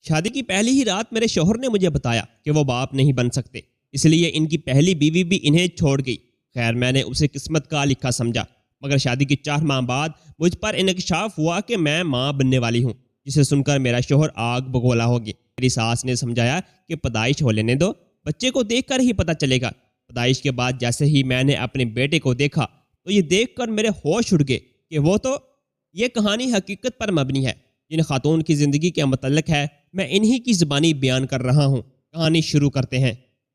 شادی کی پہلی ہی رات میرے شوہر نے مجھے بتایا کہ وہ باپ نہیں بن سکتے، اس لیے ان کی پہلی بیوی بھی انہیں چھوڑ گئی۔ خیر، میں نے اسے قسمت کا لکھا سمجھا، مگر شادی کے 4 ماہ بعد مجھ پر انکشاف ہوا کہ میں ماں بننے والی ہوں، جسے سن کر میرا شوہر آگ بگولا ہو گیا۔ میری ساس نے سمجھایا کہ پیدائش ہو لینے دو، بچے کو دیکھ کر ہی پتہ چلے گا۔ پیدائش کے بعد جیسے ہی میں نے اپنے بیٹے کو دیکھا تو یہ دیکھ کر میرے ہوش اڑ گئے کہ وہ تو یہ کہانی حقیقت پر مبنی ہے۔ جن خاتون کی زندگی کے متعلق ہے میں انہی کی زبانی بیان کر رہا ہوں۔ کہانی شروع کرتے ہیں۔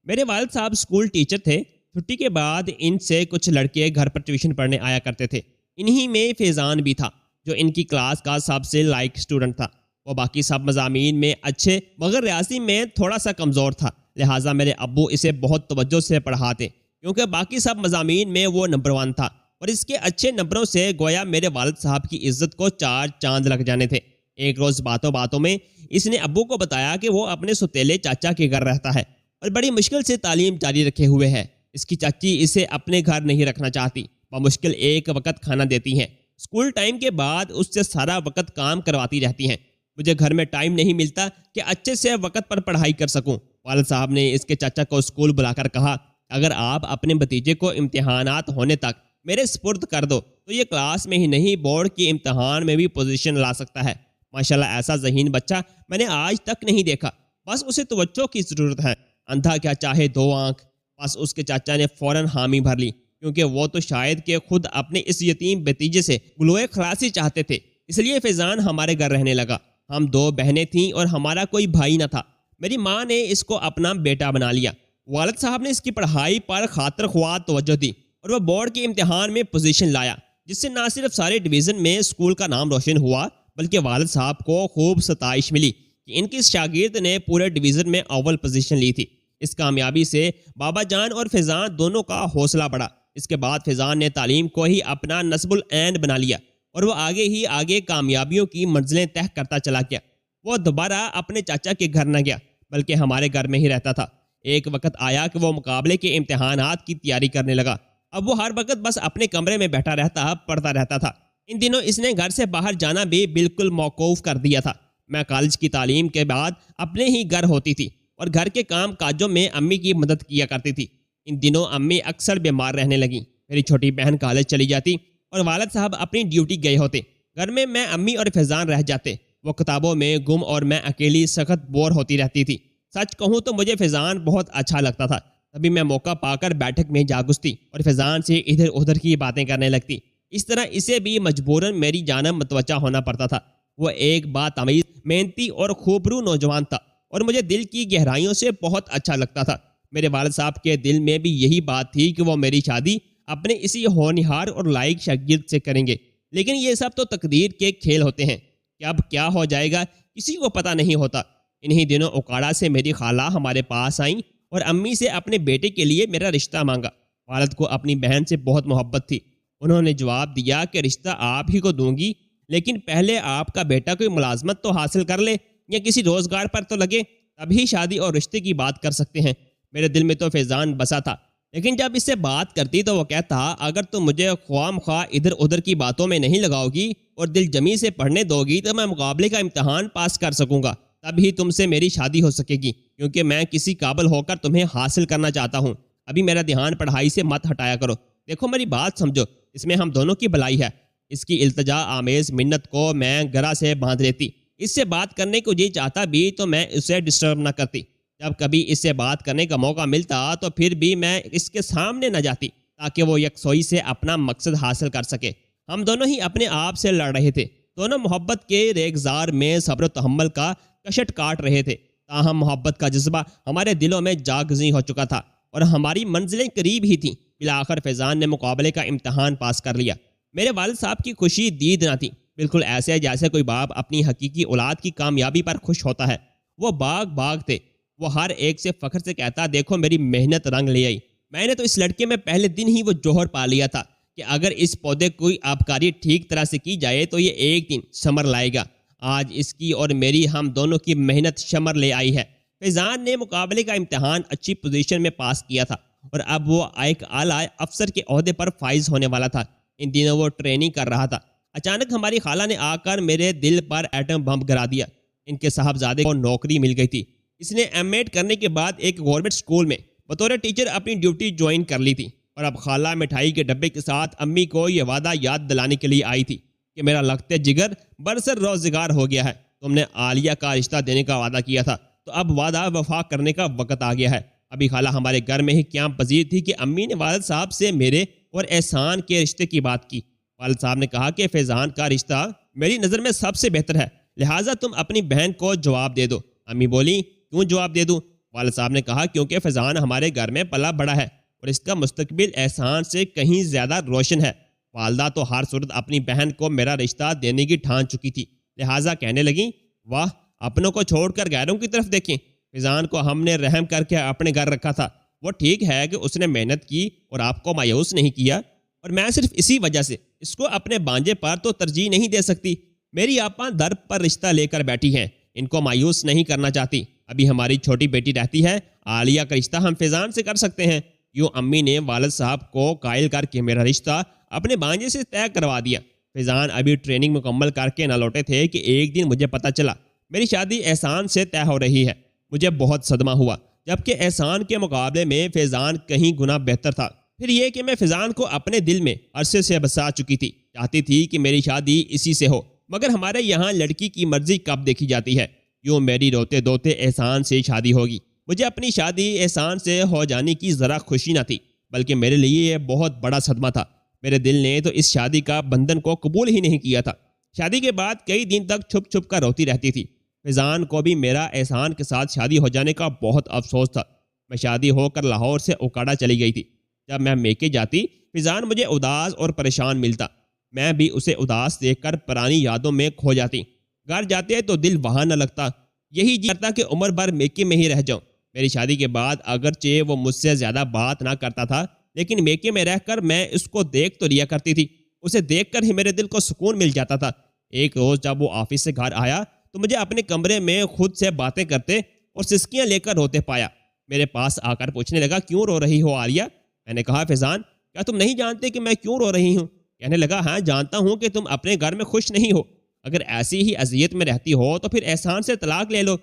میرے والد صاحب اسکول ٹیچر تھے۔ چھٹی کے بعد ان سے کچھ لڑکے گھر پر ٹیوشن پڑھنے آیا کرتے تھے۔ انہی میں فیضان بھی تھا، جو ان کی کلاس کا سب سے لائق اسٹوڈنٹ تھا۔ وہ باقی سب مضامین میں اچھے مگر ریاضی میں تھوڑا سا کمزور تھا، لہٰذا میرے ابو اسے بہت توجہ سے پڑھاتے، کیونکہ باقی سب مضامین میں وہ نمبر 1 تھا، اور اس کے اچھے نمبروں سے گویا میرے والد صاحب کی عزت کو 4 چاند لگ جانے تھے۔ ایک روز باتوں باتوں میں اس نے ابو کو بتایا کہ وہ اپنے ستیلے چاچا کے گھر رہتا ہے اور بڑی مشکل سے تعلیم جاری رکھے ہوئے ہے۔ اس کی چاچی اسے اپنے گھر نہیں رکھنا چاہتی، بمشکل ایک وقت کھانا دیتی ہیں۔ اسکول ٹائم کے بعد اس سے سارا وقت کام کرواتی رہتی ہیں۔ مجھے گھر میں ٹائم نہیں ملتا کہ اچھے سے وقت پر پڑھائی کر سکوں۔ والد صاحب نے اس کے چاچا کو اسکول بلا کر کہا، اگر آپ اپنے بھتیجے کو امتحانات ہونے تک میرے سپرد کر دو تو یہ کلاس میں ہی نہیں بورڈ کے امتحان میں بھی پوزیشن لا سکتا ہے۔ ماشاءاللہ ایسا ذہین بچہ میں نے آج تک نہیں دیکھا، بس اسے توجہ کی ضرورت ہے، اندھا کیا چاہے 2 آنکھ۔ بس اس کے چاچا نے فوراً حامی بھر لی، کیونکہ وہ تو شاید کہ خود اپنے اس یتیم بھتیجے سے گلوئے خلاصی چاہتے تھے، اس لیے فیضان ہمارے گھر رہنے لگا۔ ہم 2 بہنیں تھیں اور ہمارا کوئی بھائی نہ تھا۔ میری ماں نے اس کو اپنا بیٹا بنا لیا۔ والد صاحب نے اس کی پڑھائی پر خاطر خواہ توجہ دی اور وہ بورڈ کے امتحان میں پوزیشن لایا، جس سے نہ صرف سارے ڈویژن میں اسکول کا نام روشن ہوا، بلکہ والد صاحب کو خوب ستائش ملی کہ ان کی شاگرد نے پورے ڈویژن میں اول پوزیشن لی تھی۔ اس کامیابی سے بابا جان اور فیضان دونوں کا حوصلہ بڑھا۔ اس کے بعد فیضان نے تعلیم کو ہی اپنا نصب العین بنا لیا اور وہ آگے ہی آگے کامیابیوں کی منزلیں طے کرتا چلا گیا۔ وہ دوبارہ اپنے چاچا کے گھر نہ گیا، بلکہ ہمارے گھر میں ہی رہتا تھا۔ ایک وقت آیا کہ وہ مقابلے کے امتحانات کی تیاری کرنے لگا۔ اب وہ ہر وقت بس اپنے کمرے میں بیٹھا رہتا، پڑھتا رہتا تھا۔ ان دنوں اس نے گھر سے باہر جانا بھی بالکل موقوف کر دیا تھا۔ میں کالج کی تعلیم کے بعد اپنے ہی گھر ہوتی تھی اور گھر کے کام کاجوں میں امی کی مدد کیا کرتی تھی۔ ان دنوں امی اکثر بیمار رہنے لگیں۔ میری چھوٹی بہن کالج چلی جاتی اور والد صاحب اپنی ڈیوٹی گئے ہوتے۔ گھر میں امی اور فیضان رہ جاتے۔ وہ کتابوں میں گم اور میں اکیلی سخت بور ہوتی رہتی تھی۔ سچ کہوں تو مجھے فیضان بہت اچھا لگتا تھا۔ تبھی میں موقع پا کر بیٹھک میں جا گھستی اور فیضان سے ادھر ادھر کی باتیں کرنے لگتی۔ اس طرح اسے بھی مجبوراً میری جانب متوجہ ہونا پڑتا تھا۔ وہ ایک باتمیز، محنتی اور خوبرو نوجوان تھا اور مجھے دل کی گہرائیوں سے بہت اچھا لگتا تھا۔ میرے والد صاحب کے دل میں بھی یہی بات تھی کہ وہ میری شادی اپنے اسی ہونہار اور لائق شاگرد سے کریں گے، لیکن یہ سب تو تقدیر کے کھیل ہوتے ہیں کہ اب کیا ہو جائے گا کسی کو پتہ نہیں ہوتا۔ انہی دنوں اوکاڑا سے میری خالہ ہمارے پاس آئیں اور امی سے اپنے بیٹے کے لیے میرا رشتہ مانگا۔ والد کو اپنی بہن سے بہت محبت تھی۔ انہوں نے جواب دیا کہ رشتہ آپ ہی کو دوں گی، لیکن پہلے آپ کا بیٹا کوئی ملازمت تو حاصل کر لے یا کسی روزگار پر تو لگے، تبھی شادی اور رشتے کی بات کر سکتے ہیں۔ میرے دل میں تو فیضان بسا تھا، لیکن جب اس سے بات کرتی تو وہ کہتا، اگر تم مجھے خواہ مخواہ ادھر ادھر کی باتوں میں نہیں لگاؤ گی اور دل جمی سے پڑھنے دو گی تو میں مقابلے کا امتحان پاس کر سکوں گا، تب ہی تم سے میری شادی ہو سکے گی، کیونکہ میں کسی قابل ہو کر تمہیں حاصل کرنا چاہتا ہوں۔ ابھی میرا دھیان پڑھائی سے مت ہٹایا کرو، دیکھو میری بات سمجھو، اس میں ہم دونوں کی بھلائی ہے۔ اس کی التجا آمیز منت کو میں گرا سے باندھ لیتی۔ اس سے بات کرنے کو جی چاہتا بھی تو میں اسے ڈسٹرب نہ کرتی۔ جب کبھی اس سے بات کرنے کا موقع ملتا تو پھر بھی میں اس کے سامنے نہ جاتی، تاکہ وہ یکسوئی سے اپنا مقصد حاصل کر سکے۔ ہم دونوں ہی اپنے آپ سے لڑ رہے تھے، دونوں محبت کے ریگزار میں صبر و تحمل کا کشٹ کاٹ رہے تھے، تاہم محبت کا جذبہ ہمارے دلوں میں جاگزیں ہو چکا تھا اور ہماری منزلیں قریب ہی تھیں۔ بالآخر فیضان نے مقابلے کا امتحان پاس کر لیا۔ میرے والد صاحب کی خوشی دید نہ تھی، بالکل ایسے جیسے کوئی باپ اپنی حقیقی اولاد کی کامیابی پر خوش ہوتا ہے۔ وہ باغ تھے۔ وہ ہر ایک سے فخر سے کہتا، دیکھو میری محنت رنگ لے آئی۔ میں نے تو اس لڑکے میں پہلے دن ہی وہ جوہر پا لیا تھا کہ اگر اس پودے کوئی آبکاری ٹھیک طرح سے کی جائے تو یہ ایک دن ثمر لائے گا۔ آج اس کی اور میری ہم دونوں کی محنت ثمر لے آئی ہے۔ فیضان نے مقابلے کا امتحان اچھی پوزیشن میں پاس کیا تھا اور اب وہ ایک اعلیٰ افسر کے عہدے پر فائز ہونے والا تھا۔ ان دنوں وہ ٹریننگ کر رہا تھا۔ اچانک ہماری خالہ نے آ کر میرے دل پر ایٹم بم گرا دیا۔ ان کے صاحبزادے کو نوکری مل گئی تھی۔ اس نے ایم ایڈ کرنے کے بعد ایک گورنمنٹ اسکول میں بطور ٹیچر اپنی ڈیوٹی جوائن کر لی تھی، اور اب خالہ مٹھائی کے ڈبے کے ساتھ امی کو یہ وعدہ یاد دلانے کے لیے آئی تھی کہ میرا لگتے جگر برسر روزگار ہو گیا ہے، تم نے عالیہ کا رشتہ دینے کا وعدہ کیا تھا، تو اب وعدہ وفا کرنے کا وقت آ گیا ہے۔ ابھی خالہ ہمارے گھر میں ہی قیام پذیر تھی کہ امی نے والد صاحب سے میرے اور احسان کے رشتے کی بات کی۔ والد صاحب نے کہا کہ فیضان کا رشتہ میری نظر میں سب سے بہتر ہے، لہٰذا تم اپنی بہن کو جواب دے دو۔ امی بولی کیوں جواب دے دوں؟ والد صاحب نے کہا کیونکہ فیضان ہمارے گھر میں پلا بڑا ہے اور اس کا مستقبل احسان سے کہیں زیادہ روشن ہے۔ والدہ تو ہر صورت اپنی بہن کو میرا رشتہ دینے کی ٹھان چکی تھی، لہٰذا کہنے لگیں واہ، اپنوں کو چھوڑ کر غیروں کی طرف دیکھیں۔ فیضان کو ہم نے رحم کر کے اپنے گھر رکھا تھا، وہ ٹھیک ہے کہ اس نے محنت کی اور آپ کو مایوس نہیں کیا، اور میں صرف اسی وجہ سے اس کو اپنے بانجے پر تو ترجیح نہیں دے سکتی۔ میری آپا در پر رشتہ لے کر بیٹھی ہیں، ان کو مایوس نہیں کرنا چاہتی۔ ابھی ہماری چھوٹی بیٹی رہتی ہے، عالیہ کا رشتہ ہم فیضان سے کر سکتے ہیں۔ یوں امی نے والد صاحب کو قائل کر کے میرا رشتہ اپنے بانجے سے طے کروا دیا۔ فیضان ابھی ٹریننگ مکمل کر کے نہ لوٹے تھے کہ ایک دن مجھے پتہ چلا میری شادی احسان سے طے ہو رہی ہے۔ مجھے بہت صدمہ ہوا، جبکہ احسان کے مقابلے میں فیضان کہیں گنا بہتر تھا۔ پھر یہ کہ میں فیضان کو اپنے دل میں عرصے سے بسا چکی تھی، چاہتی تھی کہ میری شادی اسی سے ہو، مگر ہمارے یہاں لڑکی کی مرضی کب دیکھی جاتی ہے۔ یوں میری روتے دھوتے احسان سے شادی ہوگی۔ مجھے اپنی شادی احسان سے ہو جانے کی ذرا خوشی نہ تھی، بلکہ میرے لیے یہ بہت بڑا صدمہ تھا۔ میرے دل نے تو اس شادی کا بندھن کو قبول ہی نہیں کیا تھا۔ شادی کے بعد کئی دن تک چھپ چھپ کر روتی رہتی تھی۔ فیضان کو بھی میرا احسان کے ساتھ شادی ہو جانے کا بہت افسوس تھا۔ میں شادی ہو کر لاہور سے اوکاڑا چلی گئی تھی۔ جب میں میکے جاتی، فیضان مجھے اداس اور پریشان ملتا، میں بھی اسے اداس دیکھ کر پرانی یادوں میں کھو جاتی۔ گھر جاتے تو دل وہاں نہ لگتا، یہی جی کرتا کہ عمر بھر میکے میں ہی رہ جاؤں۔ میری شادی کے بعد اگرچہ وہ مجھ سے زیادہ بات نہ کرتا تھا، لیکن میکے میں رہ کر میں اس کو دیکھ تو لیا کرتی تھی، اسے دیکھ کر ہی میرے دل کو سکون مل جاتا تھا۔ ایک روز جب وہ آفس سے گھر آیا تو مجھے اپنے کمرے میں خود سے باتیں کرتے اور سسکیاں لے کر روتے پایا۔ میرے پاس آ کر پوچھنے لگا کیوں رو رہی ہو عالیہ؟ میں نے کہا فیضان، کیا تم نہیں جانتے کہ میں کیوں رو رہی ہوں؟ کہنے لگا ہاں جانتا ہوں کہ تم اپنے گھر میں خوش نہیں ہو، اگر ایسی ہی اذیت میں رہتی ہو تو پھر احسان سے طلاق لے لو،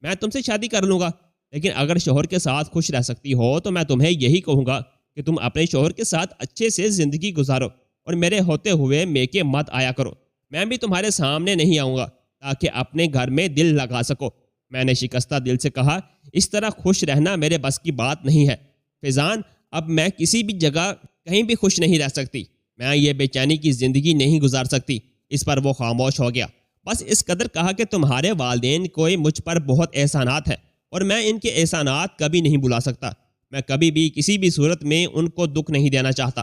میں تم سے شادی کر لوں گا۔ لیکن اگر شوہر کے ساتھ خوش رہ سکتی ہو تو میں تمہیں یہی کہوں گا کہ تم اپنے شوہر کے ساتھ اچھے سے زندگی گزارو اور میرے ہوتے ہوئے میکے مت آیا کرو۔ میں بھی تمہارے سامنے نہیں آؤں گا تاکہ اپنے گھر میں دل لگا سکو۔ میں نے شکستہ دل سے کہا اس طرح خوش رہنا میرے بس کی بات نہیں ہے فیضان، اب میں کسی بھی جگہ کہیں بھی خوش نہیں رہ سکتی، میں یہ بے چینی کی زندگی نہیں گزار سکتی۔ اس پر وہ خاموش ہو گیا، بس اس قدر کہا کہ تمہارے والدین کو مجھ پر بہت احسانات ہیں اور میں ان کے احسانات کبھی نہیں بھلا سکتا، میں کبھی بھی کسی بھی صورت میں ان کو دکھ نہیں دینا چاہتا۔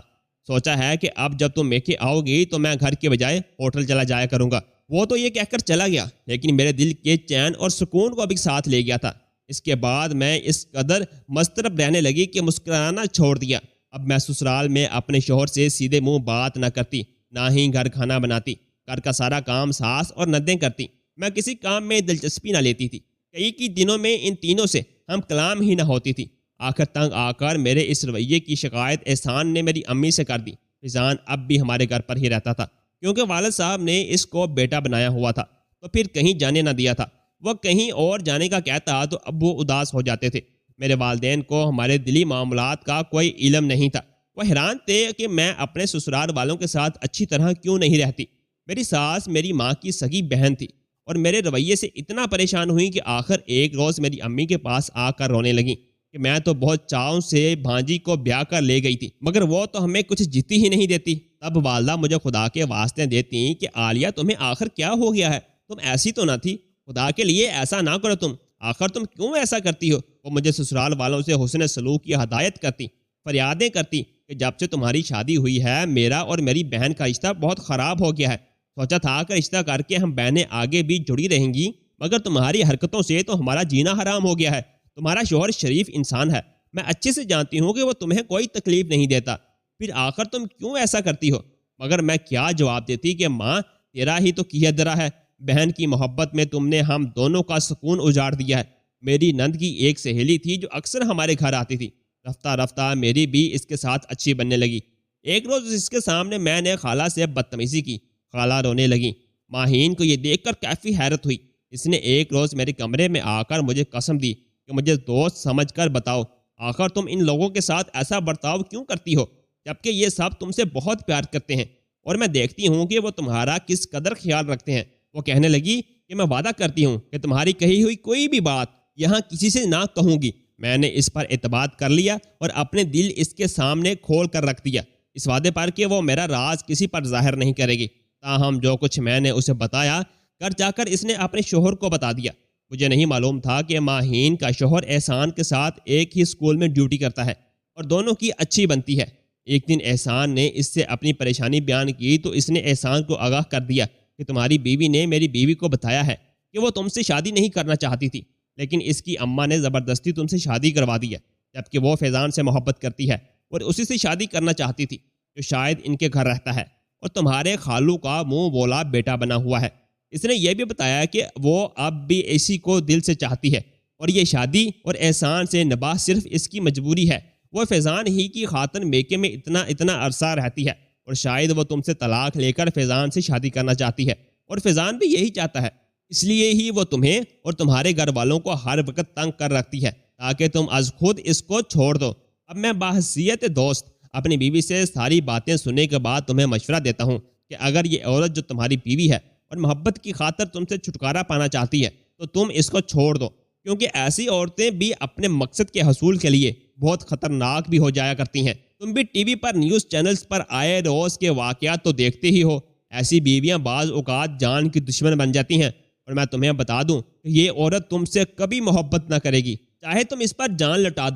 سوچا ہے کہ اب جب تم میکے آؤ گی تو میں گھر کے بجائے ہوٹل چلا جایا کروں گا۔ وہ تو یہ کہہ کر چلا گیا، لیکن میرے دل کے چین اور سکون کو بھی ساتھ لے گیا تھا۔ اس کے بعد میں اس قدر مضطرب رہنے لگی کہ مسکرانا چھوڑ دیا۔ اب میں سسرال میں اپنے شوہر سے سیدھے منہ بات نہ کرتی، نہ ہی گھر کھانا بناتی، گھر کا سارا کام ساس اور ندیں کرتی۔ میں کسی کام میں دلچسپی نہ لیتی تھی، کئی کی دنوں میں ان تینوں سے ہم کلام ہی نہ ہوتی تھی۔ آخر تنگ آ کر میرے اس رویے کی شکایت احسان نے میری امی سے کر دی۔ فیضان اب بھی ہمارے گھر پر ہی رہتا تھا، کیونکہ والد صاحب نے اس کو بیٹا بنایا ہوا تھا تو پھر کہیں جانے نہ دیا تھا۔ وہ کہیں اور جانے کا کہتا تو اب وہ اداس ہو جاتے تھے۔ میرے والدین کو ہمارے دلی معاملات کا کوئی علم نہیں تھا، وہ حیران تھے کہ میں اپنے سسرال والوں کے ساتھ اچھی طرح کیوں نہیں رہتی۔ میری ساس میری ماں کی سگی بہن تھی اور میرے رویے سے اتنا پریشان ہوئی کہ آخر ایک روز میری امی کے پاس آ کر رونے لگیں کہ میں تو بہت چاؤں سے بھانجی کو بیاہ کر لے گئی تھی، مگر وہ تو ہمیں کچھ جیتی ہی نہیں دیتی۔ تب والدہ مجھے خدا کے واسطے دیتی کہ عالیہ تمہیں آخر کیا ہو گیا ہے، تم ایسی تو نہ تھی، خدا کے لیے ایسا نہ کرو، تم آخر تم کیوں ایسا کرتی ہو؟ وہ مجھے سسرال والوں سے حسن سلوک کی ہدایت کرتی، فریادیں کرتی کہ جب سے تمہاری شادی ہوئی ہے میرا اور میری بہن کا رشتہ بہت خراب ہو گیا ہے، سوچا تھا کہ رشتہ کر کے ہم بہنیں آگے بھی جڑی رہیں گی، مگر تمہاری حرکتوں سے تو ہمارا جینا حرام ہو گیا ہے۔ تمہارا شوہر شریف انسان ہے، میں اچھے سے جانتی ہوں کہ وہ تمہیں کوئی تکلیف نہیں دیتا، پھر آخر تم کیوں ایسا کرتی ہو؟ مگر میں کیا جواب دیتی کہ ماں تیرا ہی تو کیا درا ہے، بہن کی محبت میں تم نے ہم دونوں کا سکون اجاڑ دیا ہے۔ میری نند کی ایک سہیلی تھی جو اکثر ہمارے گھر آتی تھی، رفتہ رفتہ میری بھی اس کے ساتھ اچھی بننے لگی۔ ایک روز اس کے سامنے میں نے خالہ سے بدتمیزی کی، خالہ رونے لگی۔ ماہین کو یہ دیکھ کر کافی حیرت ہوئی، اس نے ایک روز میرے کمرے میں آ کر مجھے قسم دی کہ مجھے دوست سمجھ کر بتاؤ، آخر تم ان لوگوں کے ساتھ ایسا برتاؤ کیوں کرتی ہو، جبکہ یہ سب تم سے بہت پیار کرتے ہیں اور میں دیکھتی ہوں کہ وہ تمہارا کس قدر خیال رکھتے ہیں۔ وہ کہنے لگی کہ میں وعدہ کرتی ہوں کہ تمہاری کہی ہوئی کوئی بھی بات یہاں کسی سے نہ کہوں گی۔ میں نے اس پر اعتماد کر لیا اور اپنے دل اس کے سامنے کھول کر رکھ دیا، اس وعدے پر کہ وہ میرا راز کسی پر ظاہر نہیں کرے گی۔ تاہم جو کچھ میں نے اسے بتایا، گھر جا کر اس نے اپنے شوہر کو بتا دیا۔ مجھے نہیں معلوم تھا کہ ماہین کا شوہر احسان کے ساتھ ایک ہی اسکول میں ڈیوٹی کرتا ہے اور دونوں کی اچھی بنتی ہے۔ ایک دن احسان نے اس سے اپنی پریشانی بیان کی تو اس نے احسان کو آگاہ کر دیا کہ تمہاری بیوی نے میری بیوی کو بتایا ہے کہ وہ تم سے شادی نہیں کرنا چاہتی تھی، لیکن اس کی اماں نے زبردستی تم سے شادی کروا دی ہے، جبکہ وہ فیضان سے محبت کرتی ہے اور اسی سے شادی کرنا چاہتی تھی جو شاید ان کے گھر رہتا ہے اور تمہارے خالو کا منہ بولا بیٹا بنا ہوا ہے۔ اس نے یہ بھی بتایا کہ وہ اب بھی اسی کو دل سے چاہتی ہے اور یہ شادی اور احسان سے نباہ صرف اس کی مجبوری ہے۔ وہ فیضان ہی کی خاطر میکے میں اتنا عرصہ رہتی ہے اور شاید وہ تم سے طلاق لے کر فیضان سے شادی کرنا چاہتی ہے اور فیضان بھی یہی چاہتا ہے، اس لیے ہی وہ تمہیں اور تمہارے گھر والوں کو ہر وقت تنگ کر رکھتی ہے تاکہ تم از خود اس کو چھوڑ دو۔ اب میں بحیثیت دوست اپنی بیوی سے ساری باتیں سننے کے بعد تمہیں مشورہ دیتا ہوں کہ اگر یہ عورت جو تمہاری بیوی ہے اور محبت کی خاطر تم سے چھٹکارا پانا چاہتی ہے تو تم اس کو چھوڑ دو، کیونکہ ایسی عورتیں بھی اپنے مقصد کے حصول کے لیے بہت خطرناک بھی ہو جایا کرتی ہیں۔ تم بھی ٹی وی پر نیوز چینلز پر آئے روز کے واقعات تو دیکھتے ہی ہو، ایسی بیویاں بعض اوقات جان کی دشمن بن جاتی ہیں، اور میں تمہیں بتا دوں کہ یہ عورت تم سے کبھی محبت نہ کرے گی، چاہے تم اس پر جان لٹا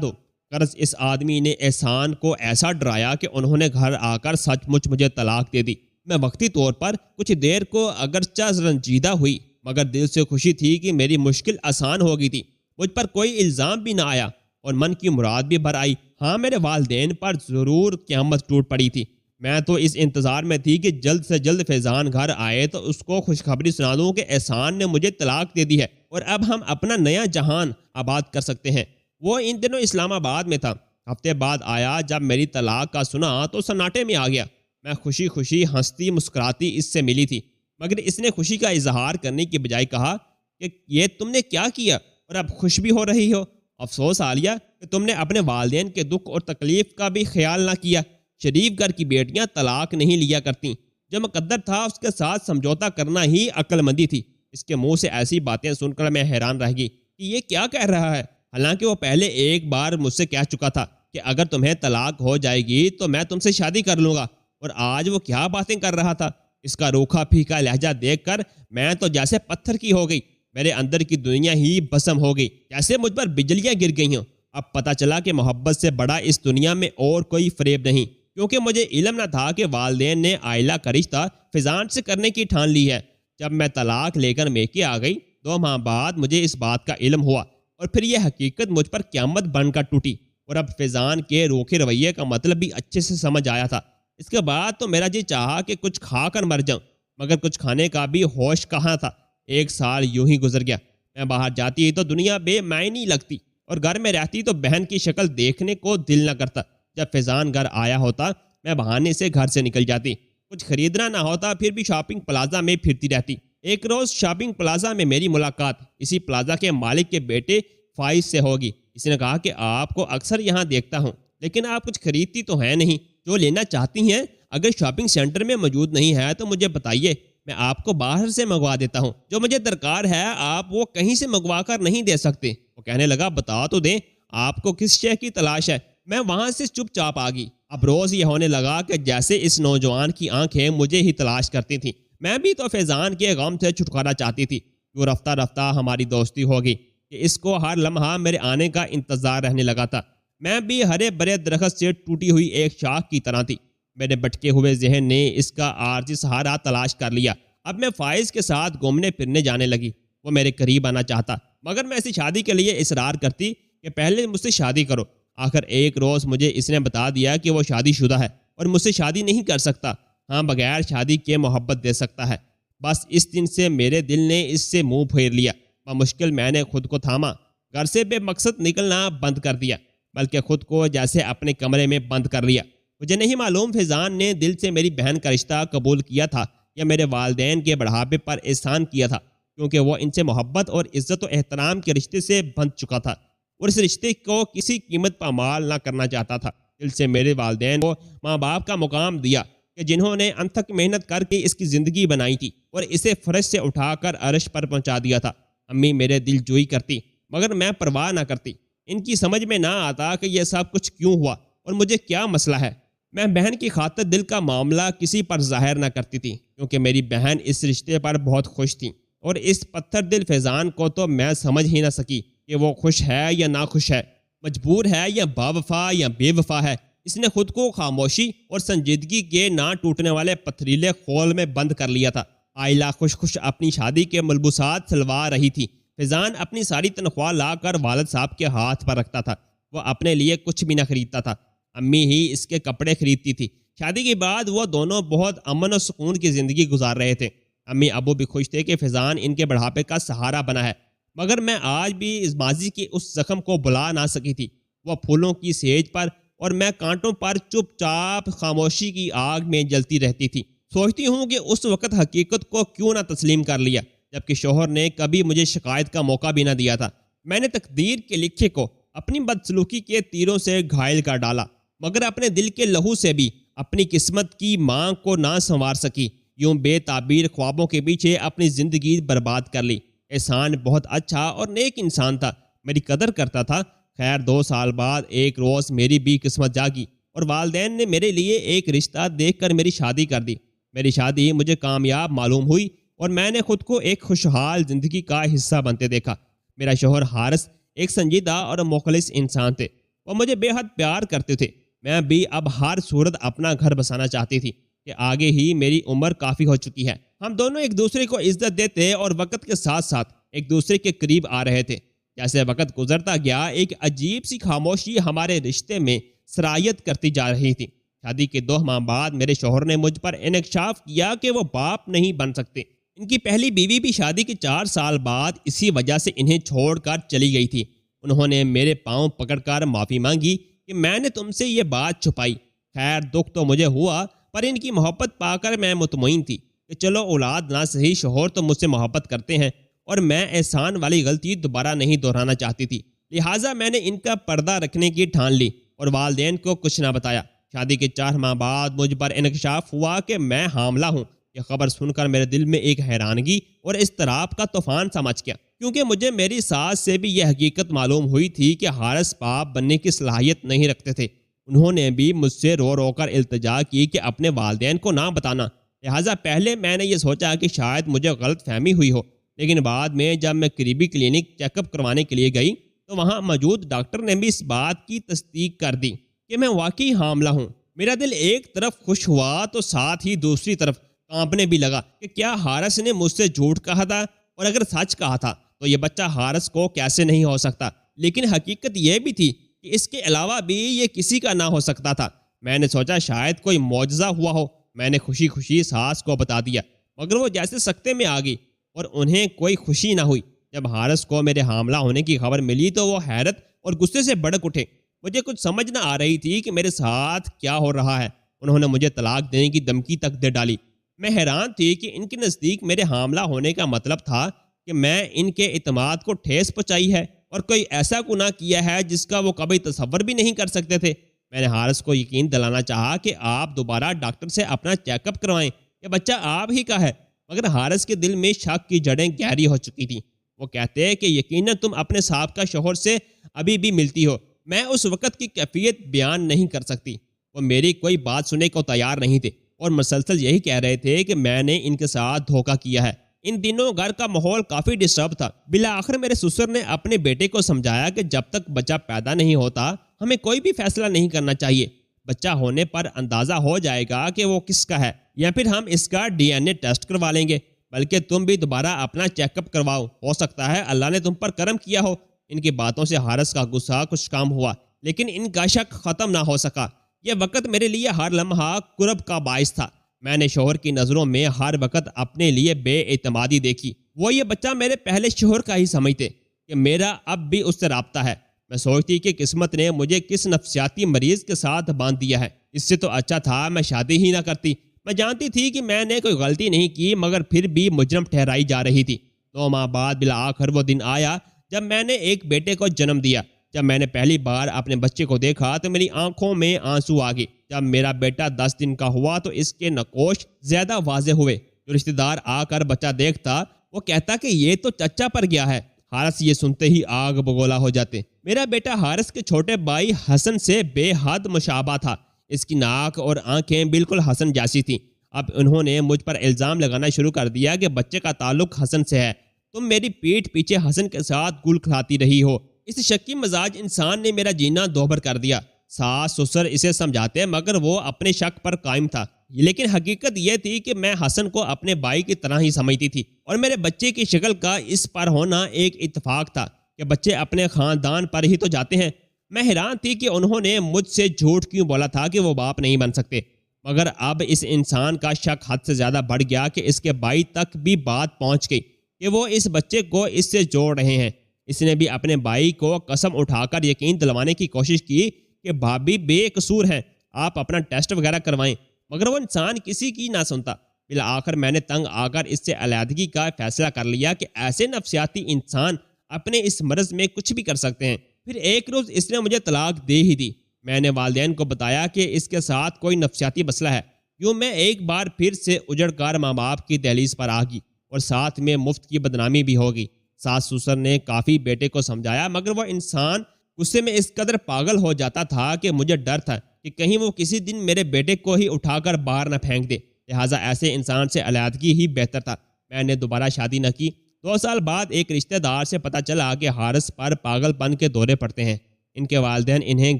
دو۔ غرض اس آدمی نے احسان کو ایسا ڈرایا کہ انہوں نے گھر آ کر سچ مچ مجھے طلاق دے دی۔ میں وقتی طور پر کچھ دیر کو اگرچہ رنجیدہ ہوئی، مگر دل سے خوشی تھی کہ میری مشکل آسان ہو گئی تھی، مجھ پر کوئی الزام بھی نہ آیا اور من کی مراد بھی بھر آئی۔ ہاں، میرے والدین پر ضرور قیامت ٹوٹ پڑی تھی۔ میں تو اس انتظار میں تھی کہ جلد سے جلد فیضان گھر آئے تو اس کو خوشخبری سنا دوں کہ احسان نے مجھے طلاق دے دی ہے اور اب ہم اپنا نیا جہان آباد کر سکتے ہیں۔ وہ ان دنوں اسلام آباد میں تھا۔ ہفتے بعد آیا، جب میری طلاق کا سنا تو سناٹے میں آ گیا۔ میں خوشی خوشی ہنستی مسکراتی اس سے ملی تھی، مگر اس نے خوشی کا اظہار کرنے کی بجائے کہا کہ یہ تم نے کیا کیا اور اب خوش بھی ہو رہی ہو؟ افسوس عالیہ کہ تم نے اپنے والدین کے دکھ اور تکلیف کا بھی خیال نہ کیا۔ شریف گھر کی بیٹیاں طلاق نہیں لیا کرتیں، جو مقدر تھا اس کے ساتھ سمجھوتا کرنا ہی عقل مندی تھی۔ اس کے منہ سے ایسی باتیں سن کر میں حیران رہ گئی کہ یہ کیا کہہ رہا ہے، حالانکہ وہ پہلے ایک بار مجھ سے کہہ چکا تھا کہ اگر تمہیں طلاق ہو جائے گی تو میں تم سے شادی کر لوں گا، اور آج وہ کیا باتیں کر رہا تھا۔ اس کا روکھا پھیکا لہجہ دیکھ کر میں تو جیسے پتھر کی ہو گئی، میرے اندر کی دنیا ہی بسم ہو گئی، جیسے مجھ پر بجلیاں گر گئی ہوں۔ اب پتہ چلا کہ محبت سے بڑا اس دنیا میں اور کوئی فریب نہیں، کیونکہ مجھے علم نہ تھا کہ والدین نے عائلہ کا رشتہ فیضان سے کرنے کی ٹھان لی ہے۔ جب میں طلاق لے کر میکے آ گئی 2 ماہ بعد مجھے اس بات کا علم ہوا، اور پھر یہ حقیقت مجھ پر قیامت بن کر ٹوٹی، اور اب فیضان کے روکھے رویے کا مطلب بھی اچھے سے سمجھ آیا تھا۔ اس کے بعد تو میرا جی چاہا کہ کچھ کھا کر مر جاؤں، مگر کچھ کھانے کا بھی ہوش کہاں تھا۔ 1 سال یوں ہی گزر گیا۔ میں باہر جاتی تو دنیا بے معنی لگتی، اور گھر میں رہتی تو بہن کی شکل دیکھنے کو دل نہ کرتا۔ جب فیضان گھر آیا ہوتا میں بہانے سے گھر سے نکل جاتی، کچھ خریدنا نہ ہوتا پھر بھی شاپنگ پلازا میں پھرتی رہتی۔ ایک روز شاپنگ پلازا میں میری ملاقات اسی پلازا کے مالک کے بیٹے فائز سے ہوگی۔ اس نے کہا کہ آپ کو اکثر یہاں دیکھتا ہوں، لیکن آپ کچھ خریدتی تو ہیں نہیں، جو لینا چاہتی ہیں اگر شاپنگ سینٹر میں موجود نہیں ہے تو مجھے بتائیے، میں آپ کو باہر سے منگوا دیتا ہوں۔ جو مجھے درکار ہے آپ وہ کہیں سے منگوا کر نہیں دے سکتے۔ وہ کہنے لگا بتا تو دیں آپ کو کس شے کی تلاش ہے۔ میں وہاں سے چپ چاپ آ گئی۔ اب روز یہ ہونے لگا کہ جیسے اس نوجوان کی آنکھیں مجھے ہی تلاش کرتی تھیں۔ میں بھی تو فیضان کے غم سے چھٹکارا چاہتی تھی۔ وہ رفتہ رفتہ ہماری دوستی ہو گئی کہ اس کو ہر لمحہ میرے آنے کا انتظار رہنے لگا تھا۔ میں بھی ہرے برے درخت سے ٹوٹی ہوئی ایک شاخ کی طرح تھی۔ میرے بھٹکے ہوئے ذہن نے اس کا عارضی سہارا تلاش کر لیا۔ اب میں فائز کے ساتھ گھومنے پھرنے جانے لگی۔ وہ میرے قریب آنا چاہتا، مگر میں ایسی شادی کے لیے اصرار کرتی کہ پہلے مجھ سے شادی کرو۔ آخر ایک روز مجھے اس نے بتا دیا کہ وہ شادی شدہ ہے اور مجھ سے شادی نہیں کر سکتا، ہاں بغیر شادی کے محبت دے سکتا ہے۔ بس اس دن سے میرے دل نے اس سے منہ پھیر لیا۔ بمشکل میں نے خود کو تھاما، گھر سے بے مقصد نکلنا بند کر دیا، بلکہ خود کو جیسے اپنے کمرے میں بند کر لیا۔ مجھے نہیں معلوم فیضان نے دل سے میری بہن کا رشتہ قبول کیا تھا یا میرے والدین کے بڑھاپے پر احسان کیا تھا کہ کیونکہ وہ ان سے محبت اور عزت و احترام کے رشتے سے بندھ چکا تھا اور اس رشتے کو کسی قیمت پر مال نہ کرنا چاہتا تھا۔ دل سے میرے والدین کو ماں باپ کا مقام دیا کہ جنہوں نے انتھک محنت کر کے اس کی زندگی بنائی تھی اور اسے فرش سے اٹھا کر عرش پر پہنچا دیا تھا۔ امی میرے دل جوئی کرتی مگر میں پرواہ نہ کرتی۔ ان کی سمجھ میں نہ آتا کہ یہ سب کچھ کیوں ہوا اور مجھے کیا مسئلہ ہے۔ میں بہن کی خاطر دل کا معاملہ کسی پر ظاہر نہ کرتی تھی کیونکہ میری بہن اس رشتے پر بہت خوش تھی، اور اس پتھر دل فیضان کو تو میں سمجھ ہی نہ سکی کہ وہ خوش ہے یا ناخوش ہے، مجبور ہے یا باوفا یا بے وفا ہے۔ اس نے خود کو خاموشی اور سنجیدگی کے نہ ٹوٹنے والے پتھریلے خول میں بند کر لیا تھا۔ عائلہ خوش خوش اپنی شادی کے ملبوسات سلوا رہی تھی۔ فیضان اپنی ساری تنخواہ لا کر والد صاحب کے ہاتھ پر رکھتا تھا۔ وہ اپنے لیے کچھ بھی نہ خریدتا تھا، امی ہی اس کے کپڑے خریدتی تھی۔ شادی کے بعد وہ دونوں بہت امن و سکون کی زندگی گزار رہے تھے۔ امی ابو بھی خوش تھے کہ فیضان ان کے بڑھاپے کا سہارا بنا ہے، مگر میں آج بھی اس ماضی کی اس زخم کو بھلا نہ سکی تھی۔ وہ پھولوں کی سیج پر اور میں کانٹوں پر چپ چاپ خاموشی کی آگ میں جلتی رہتی تھی۔ سوچتی ہوں کہ اس وقت حقیقت کو کیوں نہ تسلیم کر لیا جبکہ شوہر نے کبھی مجھے شکایت کا موقع بھی نہ دیا تھا۔ میں نے تقدیر کے لکھے کو اپنی بدسلوکی کے تیروں سے گھائل کر ڈالا، مگر اپنے دل کے لہو سے بھی اپنی قسمت کی مانگ کو نہ سنوار سکی۔ یوں بے تعبیر خوابوں کے پیچھے اپنی زندگی برباد کر لی۔ احسان بہت اچھا اور نیک انسان تھا، میری قدر کرتا تھا۔ خیر 2 سال بعد ایک روز میری بھی قسمت جاگی اور والدین نے میرے لیے ایک رشتہ دیکھ کر میری شادی کر دی۔ میری شادی مجھے کامیاب معلوم ہوئی اور میں نے خود کو ایک خوشحال زندگی کا حصہ بنتے دیکھا۔ میرا شوہر حارث ایک سنجیدہ اور مخلص انسان تھے، وہ مجھے بے حد پیار کرتے تھے۔ میں بھی اب ہر صورت اپنا گھر بسانا چاہتی تھی کہ آگے ہی میری عمر کافی ہو چکی ہے۔ ہم دونوں ایک دوسرے کو عزت دیتے اور وقت کے ساتھ ساتھ ایک دوسرے کے قریب آ رہے تھے۔ جیسے وقت گزرتا گیا ایک عجیب سی خاموشی ہمارے رشتے میں سرایت کرتی جا رہی تھی۔ شادی کے 2 ماہ بعد میرے شوہر نے مجھ پر انکشاف کیا کہ وہ باپ نہیں بن سکتے۔ ان کی پہلی بیوی بھی شادی کے 4 سال بعد اسی وجہ سے انہیں چھوڑ کر چلی گئی تھی۔ انہوں نے میرے پاؤں پکڑ کر معافی مانگی کہ میں نے تم سے یہ بات چھپائی۔ خیر دکھ تو مجھے ہوا، پر ان کی محبت پا کر میں مطمئن تھی کہ چلو اولاد نہ صحیح شوہر تو مجھ سے محبت کرتے ہیں، اور میں احسان والی غلطی دوبارہ نہیں دہرانا چاہتی تھی۔ لہٰذا میں نے ان کا پردہ رکھنے کی ٹھان لی اور والدین کو کچھ نہ بتایا۔ شادی کے 4 ماہ بعد مجھ پر انکشاف ہوا کہ میں حاملہ ہوں۔ یہ خبر سن کر میرے دل میں ایک حیرانگی اور اضطراب کا طوفان سا مچ گیا، کیونکہ مجھے میری ساس سے بھی یہ حقیقت معلوم ہوئی تھی کہ حارث باپ بننے کی صلاحیت نہیں رکھتے تھے۔ انہوں نے بھی مجھ سے رو رو کر التجا کی کہ اپنے والدین کو نہ بتانا۔ لہٰذا پہلے میں نے یہ سوچا کہ شاید مجھے غلط فہمی ہوئی ہو، لیکن بعد میں جب میں قریبی کلینک چیک اپ کروانے کے لیے گئی تو وہاں موجود ڈاکٹر نے بھی اس بات کی تصدیق کر دی کہ میں واقعی حاملہ ہوں۔ میرا دل ایک طرف خوش ہوا تو ساتھ ہی دوسری طرف کانپنے بھی لگا کہ کیا حارث نے مجھ سے جھوٹ کہا تھا، اور اگر سچ کہا تھا تو یہ بچہ حارث کو کیسے نہیں ہو سکتا۔ لیکن حقیقت یہ بھی تھی کہ اس کے علاوہ بھی یہ کسی کا نہ ہو سکتا تھا۔ میں نے سوچا شاید کوئی معجزہ ہوا ہو۔ میں نے خوشی خوشی ساس کو بتا دیا، مگر وہ جیسے سکتے میں آ گئی اور انہیں کوئی خوشی نہ ہوئی۔ جب حارث کو میرے حاملہ ہونے کی خبر ملی تو وہ حیرت اور غصے سے بھڑک اٹھے۔ مجھے کچھ سمجھ نہ آ رہی تھی کہ میرے ساتھ کیا ہو رہا ہے۔ انہوں نے مجھے طلاق دینے کی دھمکی تک دے ڈالی۔ میں حیران تھی کہ ان کے نزدیک میرے حاملہ ہونے کا مطلب تھا کہ میں ان کے اعتماد کو ٹھیس پہنچائی ہے اور کوئی ایسا گناہ کیا ہے جس کا وہ کبھی تصور بھی نہیں کر سکتے تھے۔ میں نے حارث کو یقین دلانا چاہا کہ آپ دوبارہ ڈاکٹر سے اپنا چیک اپ کروائیں، یہ بچہ آپ ہی کا ہے، مگر حارث کے دل میں شک کی جڑیں گہری ہو چکی تھیں۔ وہ کہتے کہ یقیناً تم اپنے سابقہ شوہر سے ابھی بھی ملتی ہو۔ میں اس وقت کی کیفیت بیان نہیں کر سکتی۔ وہ میری کوئی بات سننے کو تیار نہیں تھے اور مسلسل یہی کہہ رہے تھے کہ میں نے ان کے ساتھ دھوکہ کیا ہے۔ ان دنوں گھر کا ماحول کافی ڈسٹرب تھا۔ بالآخر میرے سسر نے اپنے بیٹے کو سمجھایا کہ جب تک بچہ پیدا نہیں ہوتا ہمیں کوئی بھی فیصلہ نہیں کرنا چاہیے۔ بچہ ہونے پر اندازہ ہو جائے گا کہ وہ کس کا ہے، یا پھر ہم اس کا DNA ٹیسٹ کروا لیں گے۔ بلکہ تم بھی دوبارہ اپنا چیک اپ کرواؤ، ہو سکتا ہے اللہ نے تم پر کرم کیا ہو۔ ان کی باتوں سے حارث کا غصہ کچھ کم ہوا، لیکن ان کا شک ختم نہ ہو سکا۔ یہ وقت میرے لیے ہر لمحہ کرب کا باعث تھا۔ میں نے شوہر کی نظروں میں ہر وقت اپنے لیے بے اعتمادی دیکھی۔ وہ یہ بچہ میرے پہلے شوہر کا ہی سمجھتے کہ میرا اب بھی اس سے رابطہ ہے۔ میں سوچتی کہ قسمت نے مجھے کس نفسیاتی مریض کے ساتھ باندھ دیا ہے۔ اس سے تو اچھا تھا میں شادی ہی نہ کرتی۔ میں جانتی تھی کہ میں نے کوئی غلطی نہیں کی، مگر پھر بھی مجرم ٹھہرائی جا رہی تھی۔ 9 ماہ بعد بالآخر وہ دن آیا جب میں نے ایک بیٹے کو جنم دیا۔ جب میں نے پہلی بار اپنے بچے کو دیکھا تو میری آنکھوں میں آنسو آ گئے۔ جب میرا بیٹا 10 دن کا ہوا تو اس کے نقوش زیادہ واضح ہوئے۔ جو رشتہ دار آ کر بچہ دیکھتا وہ کہتا کہ یہ تو چچا پر گیا ہے۔ حارث یہ سنتے ہی آگ بگولا ہو جاتے۔ میرا بیٹا حارث کے چھوٹے بھائی حسن سے بے حد مشابہ تھا۔ اس کی ناک اور آنکھیں بالکل حسن جیسی تھیں۔ اب انہوں نے مجھ پر الزام لگانا شروع کر دیا کہ بچے کا تعلق حسن سے ہے، تم میری پیٹھ پیچھے حسن کے ساتھ گل کھلاتی رہی ہو۔ اس شکی مزاج انسان نے میرا جینا دوبھر کر دیا۔ ساس سسر اسے سمجھاتے مگر وہ اپنے شک پر قائم تھا، لیکن حقیقت یہ تھی کہ میں حسن کو اپنے بھائی کی طرح ہی سمجھتی تھی، اور میرے بچے کی شکل کا اس پر ہونا ایک اتفاق تھا کہ بچے اپنے خاندان پر ہی تو جاتے ہیں۔ میں حیران تھی کہ انہوں نے مجھ سے جھوٹ کیوں بولا تھا کہ وہ باپ نہیں بن سکتے، مگر اب اس انسان کا شک حد سے زیادہ بڑھ گیا کہ اس کے بھائی تک بھی بات پہنچ گئی کہ وہ اس بچے کو اس سے جوڑ رہے ہیں۔ اس نے بھی اپنے بھائی کو قسم اٹھا کر یقین دلوانے کی کوشش کی کہ بھابھی بے قصور ہیں، آپ اپنا ٹیسٹ وغیرہ کروائیں، مگر وہ انسان کسی کی نہ سنتا۔ بالآخر میں نے تنگ آ کر اس سے علیحدگی کا فیصلہ کر لیا کہ ایسے نفسیاتی انسان اپنے اس مرض میں کچھ بھی کر سکتے ہیں۔ پھر ایک روز اس نے مجھے طلاق دے ہی دی۔ میں نے والدین کو بتایا کہ اس کے ساتھ کوئی نفسیاتی مسئلہ ہے۔ یوں میں ایک بار پھر سے اجڑ کر ماں باپ کی دہلیز پر آ گئی اور ساتھ میں مفت کی بدنامی بھی ہوگی۔ ساس سسر نے کافی بیٹے کو سمجھایا مگر وہ انسان غصے میں اس قدر پاگل ہو جاتا تھا کہ مجھے ڈر تھا کہ کہیں وہ کسی دن میرے بیٹے کو ہی اٹھا کر باہر نہ پھینک دے، لہٰذا ایسے انسان سے علیحدگی ہی بہتر تھا۔ میں نے دوبارہ شادی نہ کی۔ 2 سال بعد ایک رشتہ دار سے پتہ چلا کہ حارث پر پاگل پن کے دورے پڑتے ہیں۔ ان کے والدین انہیں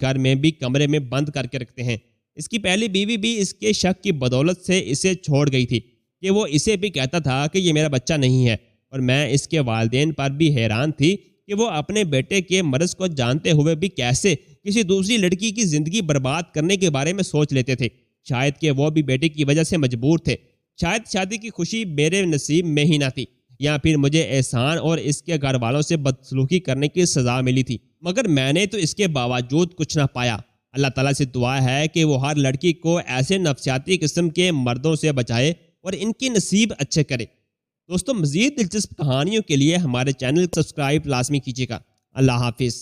گھر میں بھی کمرے میں بند کر کے رکھتے ہیں۔ اس کی پہلی بیوی بھی اس کے شک کی بدولت سے اسے چھوڑ گئی تھی کہ وہ اسے بھی کہتا تھا کہ یہ میرا بچہ نہیں ہے، اور میں اس کے والدین پر بھی حیران تھی کہ وہ اپنے بیٹے کے مرض کو جانتے ہوئے بھی کیسے کسی دوسری لڑکی کی زندگی برباد کرنے کے بارے میں سوچ لیتے تھے۔ شاید کہ وہ بھی بیٹے کی وجہ سے مجبور تھے، شاید شادی کی خوشی میرے نصیب میں ہی نہ تھی، یا پھر مجھے احسان اور اس کے گھر والوں سے بدسلوکی کرنے کی سزا ملی تھی، مگر میں نے تو اس کے باوجود کچھ نہ پایا۔ اللہ تعالیٰ سے دعا ہے کہ وہ ہر لڑکی کو ایسے نفسیاتی قسم کے مردوں سے بچائے اور ان کی نصیب اچھے کرے۔ دوستو، مزید دلچسپ کہانیوں کے لیے ہمارے چینل سبسکرائب لازمی کیجیے گا۔ اللہ حافظ۔